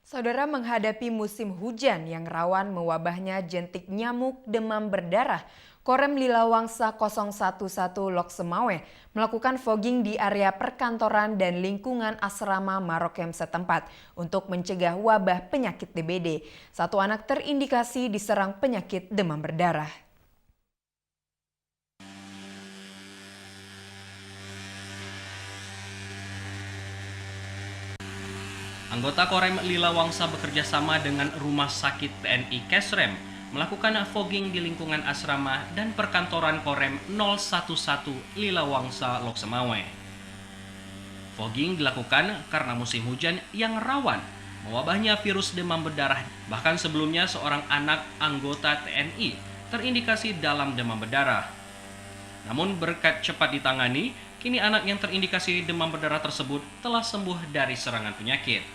Saudara, menghadapi musim hujan yang rawan mewabahnya jentik nyamuk demam berdarah, Korem Lilawangsa 011 Loksemawe melakukan fogging di area perkantoran dan lingkungan asrama Marokem setempat untuk mencegah wabah penyakit DBD. Satu anak terindikasi diserang penyakit demam berdarah. Anggota Korem Lilawangsa bekerja sama dengan Rumah Sakit TNI Kesrem melakukan fogging di lingkungan asrama dan perkantoran Korem 011 Lilawangsa Loksemawe. Fogging dilakukan karena musim hujan yang rawan mewabahnya virus demam berdarah. Bahkan sebelumnya seorang anak anggota TNI terindikasi dalam demam berdarah. Namun berkat cepat ditangani, kini anak yang terindikasi demam berdarah tersebut telah sembuh dari serangan penyakit.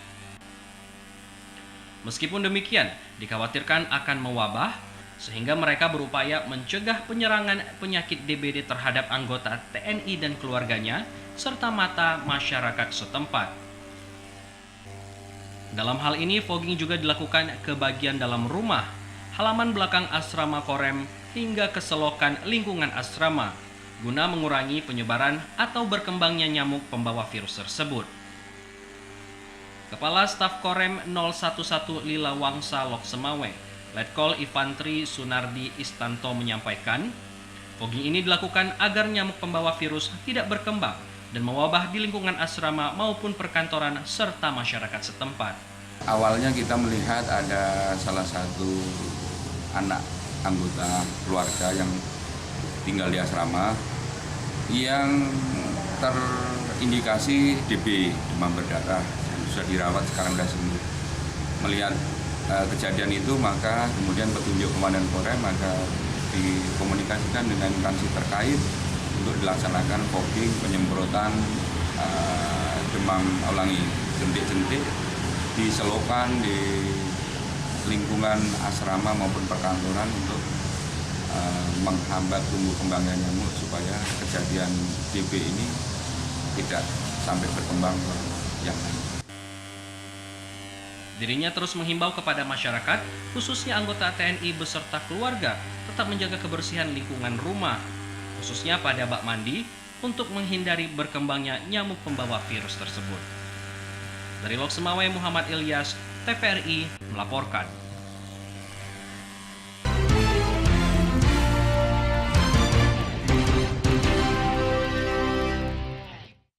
Meskipun demikian, dikhawatirkan akan mewabah, sehingga mereka berupaya mencegah penyerangan penyakit DBD terhadap anggota TNI dan keluarganya, serta mata masyarakat setempat. Dalam hal ini, fogging juga dilakukan ke bagian dalam rumah, halaman belakang asrama Korem, hingga ke selokan lingkungan asrama, guna mengurangi penyebaran atau berkembangnya nyamuk pembawa virus tersebut. Kepala Staf Korem 011 Lilawangsa Loksemawe, Letkol Infantri Sunardi Istanto menyampaikan, fogging ini dilakukan agar nyamuk pembawa virus tidak berkembang dan mewabah di lingkungan asrama maupun perkantoran serta masyarakat setempat. Awalnya kita melihat ada salah satu anak anggota keluarga yang tinggal di asrama yang terindikasi DB, demam berdarah, sudah dirawat, sekarang sudah sembuh. Melihat kejadian itu, maka kemudian petunjuk Komandan Korem maka dikomunikasikan dengan instansi terkait untuk dilaksanakan fogging, penyemprotan demam ulangi, jentik-jentik di selokan, di lingkungan asrama maupun perkantoran untuk menghambat tumbuh kembangnya nyamuk supaya kejadian DB ini tidak sampai berkembang ke yang lain. Dirinya terus menghimbau kepada masyarakat, khususnya anggota TNI beserta keluarga, tetap menjaga kebersihan lingkungan rumah, khususnya pada bak mandi, untuk menghindari berkembangnya nyamuk pembawa virus tersebut. Dari Loksemawe, Muhammad Ilyas, TVRI melaporkan.